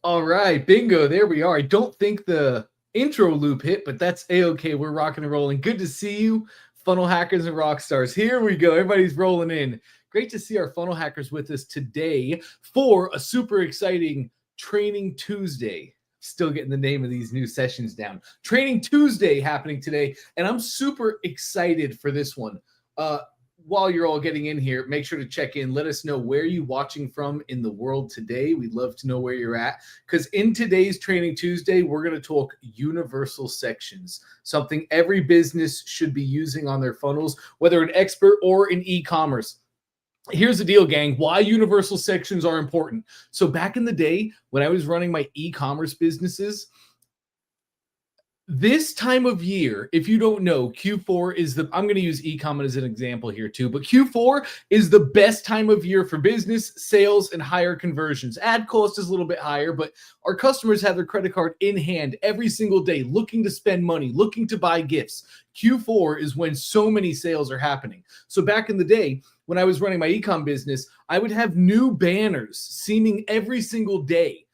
All right, bingo. There we are. I don't think the intro loop hit, but that's a-okay. We're rocking and rolling. Good to see you, funnel hackers and rock stars. Here we go. Everybody's rolling in. Great to see our funnel hackers with us today for a super exciting Training Tuesday. Still getting the name of these new sessions down. Training Tuesday happening today, and I'm super excited for this one. While you're all getting in here, make sure to check in. Let us know where you're watching from in the world today. We'd love to know where you're at, because in today's Training Tuesday, we're going to talk universal sections, something every business should be using on their funnels, whether an expert or in e-commerce. Here's the deal, gang. Why universal sections are important. So back in the day, when I was running my e-commerce businesses, this time of year, if you don't know, Q4 is I'm going to use e-commerce as an example here too, but Q4 is the best time of year for business, sales, and higher conversions. Ad cost is a little bit higher, but our customers have their credit card in hand every single day, looking to spend money, looking to buy gifts. Q4 is when so many sales are happening. So back in the day, when I was running my e-com business, I would have new banners seeming every single day.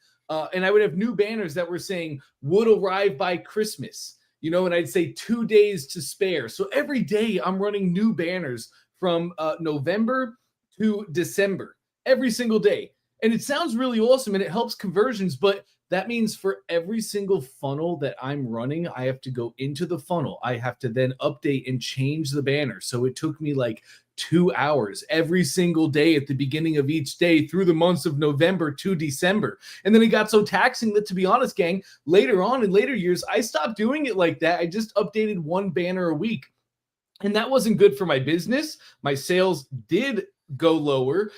And I would have new banners that were saying would arrive by Christmas, and I'd say 2 days to spare. So every day I'm running new banners from November to December, every single day. And it sounds really awesome and it helps conversions, but that means for every single funnel that I'm running, I have to go into the funnel. I have to then update and change the banner. So it took me like 2 hours every single day at the beginning of each day through the months of November to December. And then it got so taxing that, to be honest, gang, later on in later years, I stopped doing it like that. I just updated one banner a week. And that wasn't good for my business. My sales did go lower.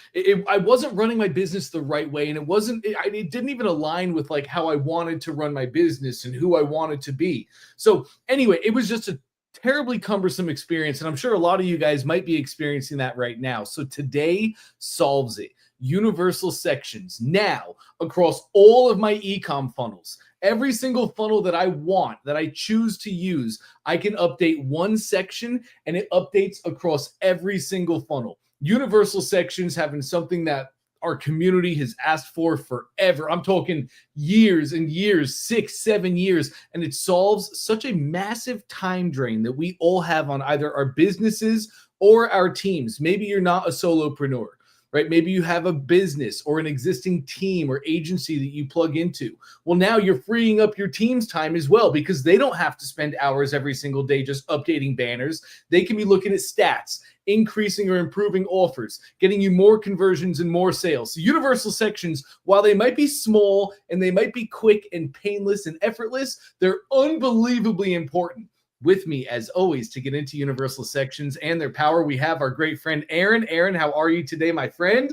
I wasn't running my business the right way. And it didn't even align with like how I wanted to run my business and who I wanted to be. So anyway, it was just a terribly cumbersome experience. And I'm sure a lot of you guys might be experiencing that right now. So today solves it. Universal sections now across all of my e-com funnels. Every single funnel that I want, that I choose to use, I can update one section and it updates across every single funnel. Universal sections have been something that our community has asked for forever. I'm talking years and years, 6, 7 years, and it solves such a massive time drain that we all have on either our businesses or our teams. Maybe you're not a solopreneur, right? Maybe you have a business or an existing team or agency that you plug into. Well, now you're freeing up your team's time as well, because they don't have to spend hours every single day just updating banners. They can be looking at stats, increasing or improving offers, getting you more conversions and more sales. So universal sections, while they might be small and they might be quick and painless and effortless, they're unbelievably important. With me, as always, to get into universal sections and their power, we have our great friend, Aaron. Aaron, how are you today, my friend?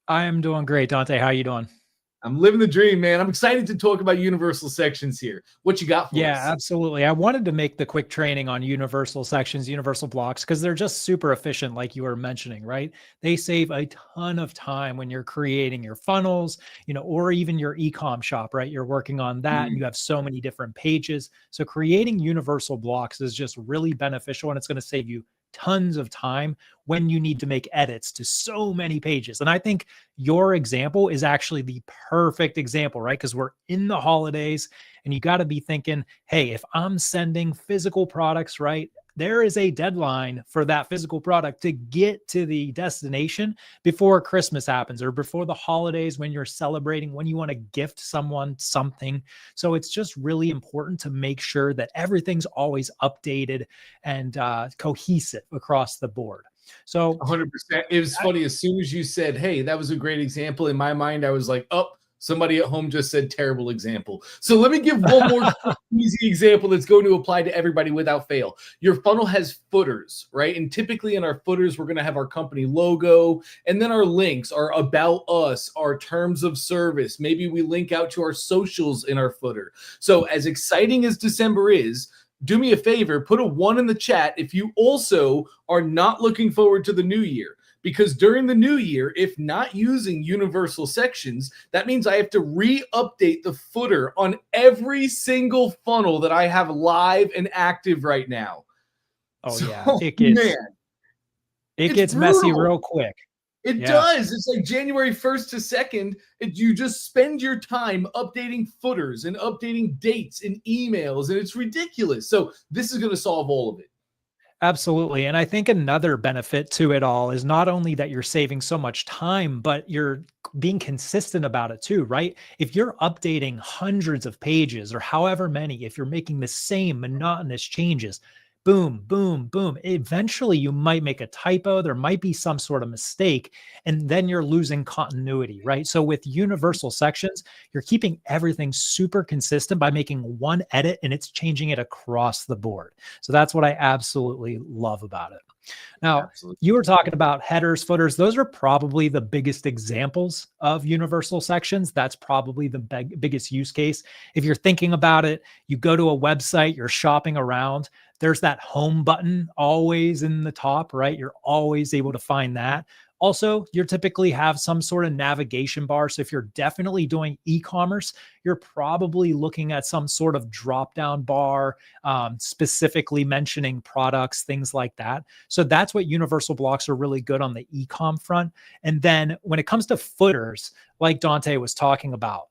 I am doing great, Dante. How are you doing? I'm living the dream, man. I'm excited to talk about universal sections here. What you got for Yeah, us? absolutely. I wanted to make the quick training on universal sections, universal blocks, because they're just super efficient, like you were mentioning, right? They save a ton of time when you're creating your funnels, or even your e-com shop, right? You're working on that and you have so many different pages. So creating universal blocks is just really beneficial, and it's going to save you tons of time when you need to make edits to so many pages. And I think your example is actually the perfect example, right? Because we're in the holidays and you got to be thinking, hey, if I'm sending physical products, right, there is a deadline for that physical product to get to the destination before Christmas happens or before the holidays, when you're celebrating, when you want to gift someone something. So it's just really important to make sure that everything's always updated and cohesive across the board. So 100%. It was funny. As soon as you said, hey, that was a great example, in my mind, I was like, oh, somebody at home just said terrible example. So let me give one more easy example that's going to apply to everybody without fail. Your funnel has footers, right? And typically in our footers, we're going to have our company logo, and then our links, our about us, our terms of service. Maybe we link out to our socials in our footer. So as exciting as December is, do me a favor, put a 1 in the chat if you also are not looking forward to the new year. Because during the new year, if not using universal sections, that means I have to re-update the footer on every single funnel that I have live and active right now. Oh, so, yeah, it gets messy real quick. It Yeah. does. It's like January 1st to 2nd. You just spend your time updating footers and updating dates and emails, and it's ridiculous. So this is going to solve all of it. Absolutely. And I think another benefit to it all is not only that you're saving so much time, but you're being consistent about it too, right? If you're updating hundreds of pages or however many, if you're making the same monotonous changes, boom, boom, boom, eventually you might make a typo. There might be some sort of mistake, and then you're losing continuity, right? So with universal sections, you're keeping everything super consistent by making one edit and it's changing it across the board. So that's what I absolutely love about it. Now, Absolutely. you were talking about headers, footers. Those are probably the biggest examples of universal sections. That's probably the biggest use case. If you're thinking about it, you go to a website, you're shopping around, there's that home button always in the top, right? You're always able to find that. Also, you typically have some sort of navigation bar. So if you're definitely doing e-commerce, you're probably looking at some sort of drop-down bar, specifically mentioning products, things like that. So that's what universal blocks are really good on the e-com front. And then when it comes to footers, like Dante was talking about,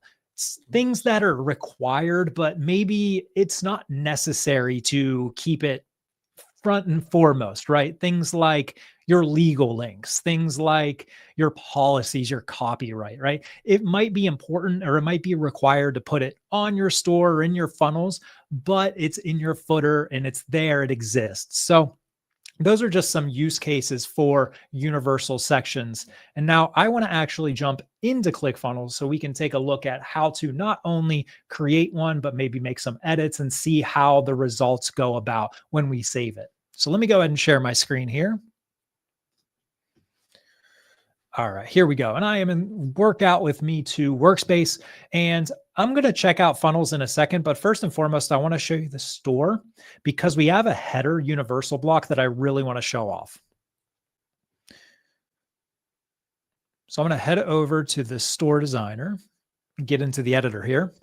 things that are required, but maybe it's not necessary to keep it front and foremost, right? Things like your legal links, things like your policies, your copyright, right? It might be important or it might be required to put it on your store or in your funnels, but it's in your footer and it's there, it exists. So those are just some use cases for universal sections. And now I want to actually jump into ClickFunnels so we can take a look at how to not only create one, but maybe make some edits and see how the results go about when we save it. So let me go ahead and share my screen here. All right, here we go. And I am in Workout with Me to Workspace, and I'm going to check out funnels in a second. But first and foremost, I want to show you the store because we have a header universal block that I really want to show off. So I'm going to head over to the store designer, get into the editor here.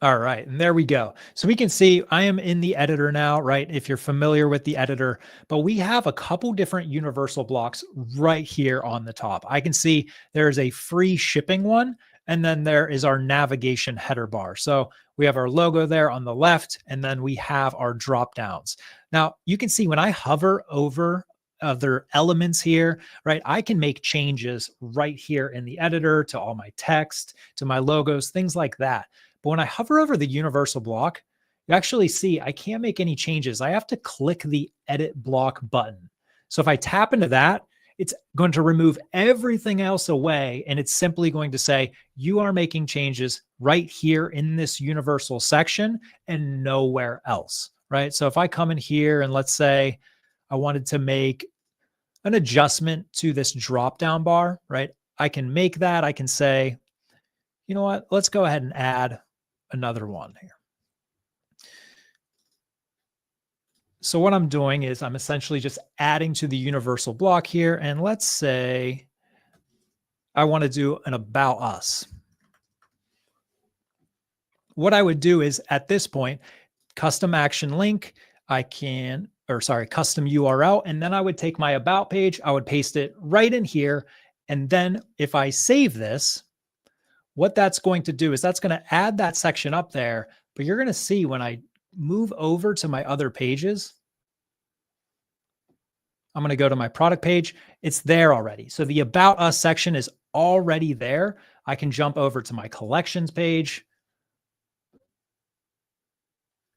All right, and there we go. So we can see I am in the editor now, right? If you're familiar with the editor, but we have a couple different universal blocks right here on the top. I can see there is a free shipping one, and then there is our navigation header bar. So we have our logo there on the left, and then we have our drop downs. Now you can see when I hover over other elements here, right? I can make changes right here in the editor to all my text, to my logos, things like that. But when I hover over the universal block, you actually see I can't make any changes. I have to click the edit block button. So if I tap into that, it's going to remove everything else away. And it's simply going to say, you are making changes right here in this universal section and nowhere else, right? So if I come in here and let's say I wanted to make an adjustment to this drop-down bar, right? I can make that. I can say, you know what? Let's go ahead and add another one here. So what I'm doing is I'm essentially just adding to the universal block here. And let's say I want to do an about us. What I would do is at this point, custom action link, custom URL. And then I would take my about page, I would paste it right in here. And then if I save this, what that's going to do is that's going to add that section up there, but you're going to see when I move over to my other pages, I'm going to go to my product page. It's there already. So the About Us section is already there. I can jump over to my collections page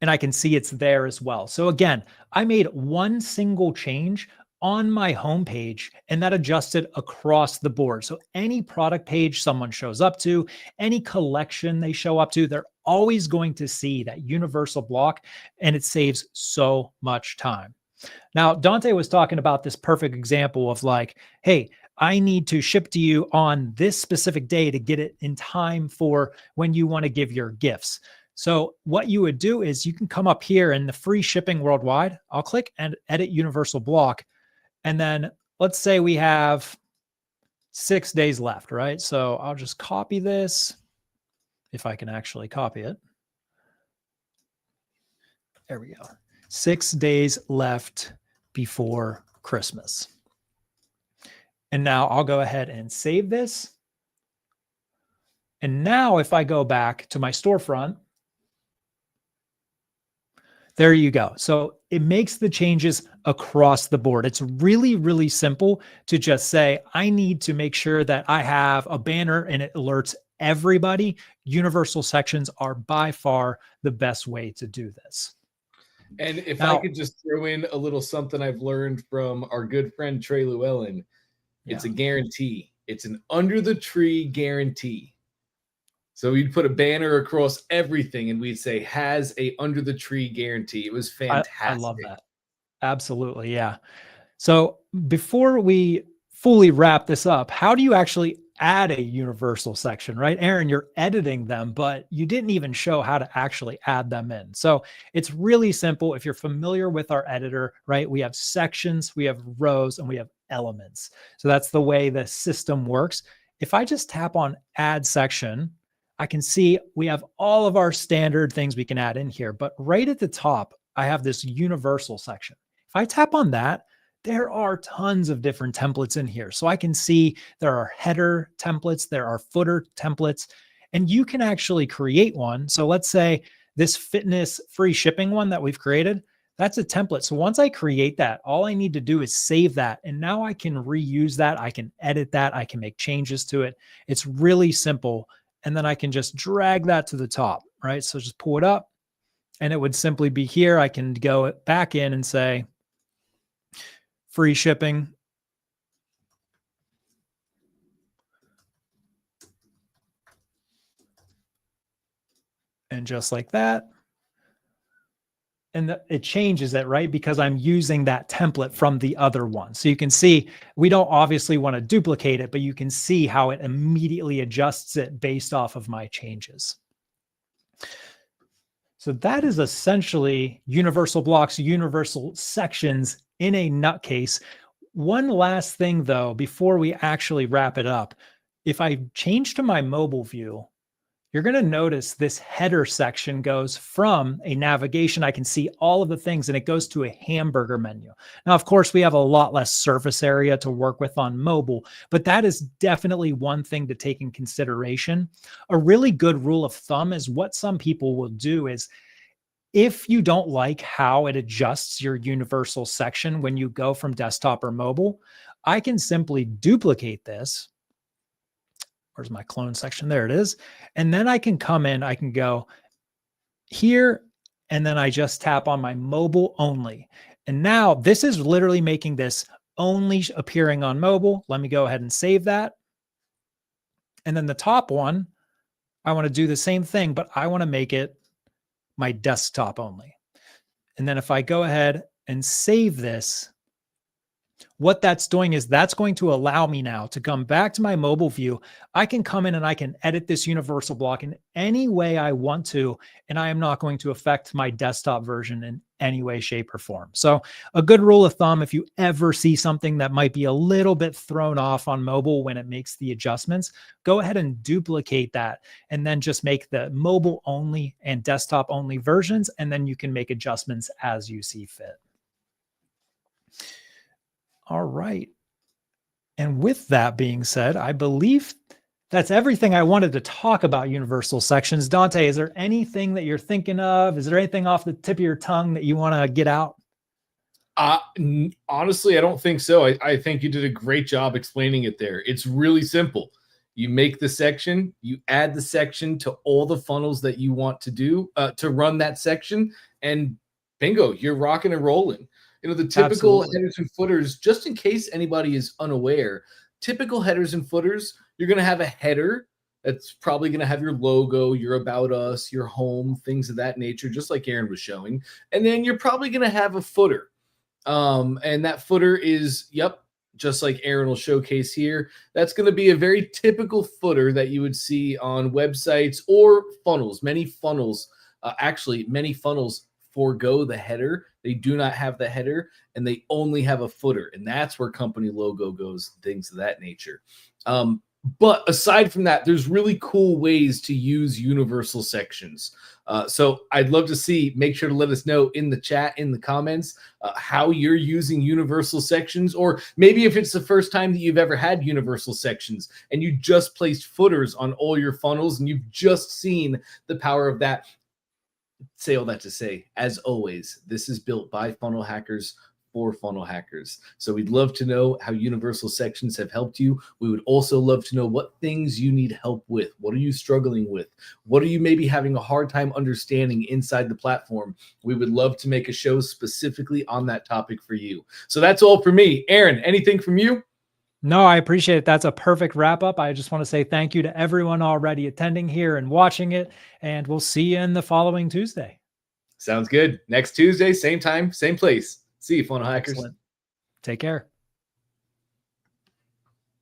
and I can see it's there as well. So again, I made one single change on my homepage and that adjusted across the board. So any product page someone shows up to, any collection they show up to, they're always going to see that universal block and it saves so much time. Now, Dante was talking about this perfect example of like, hey, I need to ship to you on this specific day to get it in time for when you want to give your gifts. So what you would do is you can come up here in the free shipping worldwide. I'll click and edit universal block. And then let's say we have 6 days left, right? So I'll just copy this if I can actually copy it. There we go. 6 days left before Christmas. And now I'll go ahead and save this. And now if I go back to my storefront, there you go. So it makes the changes across the board. It's really, really simple to just say, I need to make sure that I have a banner and it alerts everybody. Universal sections are by far the best way to do this. And if Now, I could just throw in a little something I've learned from our good friend Trey Llewellyn, it's a guarantee. It's an under the tree guarantee. So we'd put a banner across everything and we'd say has a under the tree guarantee. It was fantastic. I love that. Absolutely. Yeah. So before we fully wrap this up, how do you actually add a universal section, right? Aaron, you're editing them, but you didn't even show how to actually add them in. So it's really simple. If you're familiar with our editor, right? We have sections, we have rows, and we have elements. So that's the way the system works. If I just tap on add section, I can see we have all of our standard things we can add in here, but right at the top, I have this universal section. If I tap on that, there are tons of different templates in here. So I can see there are header templates, there are footer templates, and you can actually create one. So let's say this fitness free shipping one that we've created, that's a template. So once I create that, all I need to do is save that. And now I can reuse that. I can edit that. I can make changes to it. It's really simple. And then I can just drag that to the top, right? So just pull it up and it would simply be here. I can go back in and say free shipping. And just like that. And it changes it, right? Because I'm using that template from the other one. So you can see, we don't obviously want to duplicate it, but you can see how it immediately adjusts it based off of my changes. So that is essentially universal blocks, universal sections in a nutcase. One last thing though, before we actually wrap it up, if I change to my mobile view, you're going to notice this header section goes from a navigation. I can see all of the things and it goes to a hamburger menu. Now, of course, we have a lot less surface area to work with on mobile, but that is definitely one thing to take in consideration. A really good rule of thumb is what some people will do is if you don't like how it adjusts your universal section when you go from desktop or mobile, I can simply duplicate this. Where's my clone section? There it is. And then I can come in, I can go here, and then I just tap on my mobile only. And now this is literally making this only appearing on mobile. Let me go ahead and save that. And then the top one, I want to do the same thing, but I want to make it my desktop only. And then if I go ahead and save this, what that's doing is that's going to allow me now to come back to my mobile view. I can come in and I can edit this universal block in any way I want to, and I am not going to affect my desktop version in any way, shape, or form. So a good rule of thumb, if you ever see something that might be a little bit thrown off on mobile when it makes the adjustments, go ahead and duplicate that and then just make the mobile only and desktop only versions, and then you can make adjustments as you see fit. All right. And with that being said, I believe that's everything I wanted to talk about universal sections. Dante, is there anything that you're thinking of? Is there anything off the tip of your tongue that you want to get out? Honestly, I don't think so. I think you did a great job explaining it there. It's really simple. You make the section, you add the section to all the funnels that you want to do to run that section, and bingo, you're rocking and rolling. You know, the typical headers and footers, just in case anybody is unaware, typical headers and footers, you're going to have a header that's probably going to have your logo, your about us, your home, things of that nature, just like Aaron was showing. And then you're probably going to have a footer. And that footer is, just like Aaron will showcase here, that's going to be a very typical footer that you would see on websites or funnels. Many funnels forego the header. They do not have the header and they only have a footer. And that's where company logo goes, things of that nature. But aside from that, there's really cool ways to use universal sections. So I'd love to see, make sure to let us know in the chat, in the comments, how you're using universal sections, or maybe if it's the first time that you've ever had universal sections and you just placed footers on all your funnels and you've just seen the power of that. Say all that to say, as always, this is built by funnel hackers for funnel hackers. So we'd love to know how universal sections have helped you. We would also love to know what things you need help with. What are you struggling with? What are you maybe having a hard time understanding inside the platform? We would love to make a show specifically on that topic for you. So that's all for me. Aaron, anything from you? No, I appreciate it. That's a perfect wrap up. I just want to say thank you to everyone already attending here and watching it. And we'll see you in the following Tuesday. Sounds good. Next Tuesday, same time, same place. See you, funnel hackers. Excellent. Take care.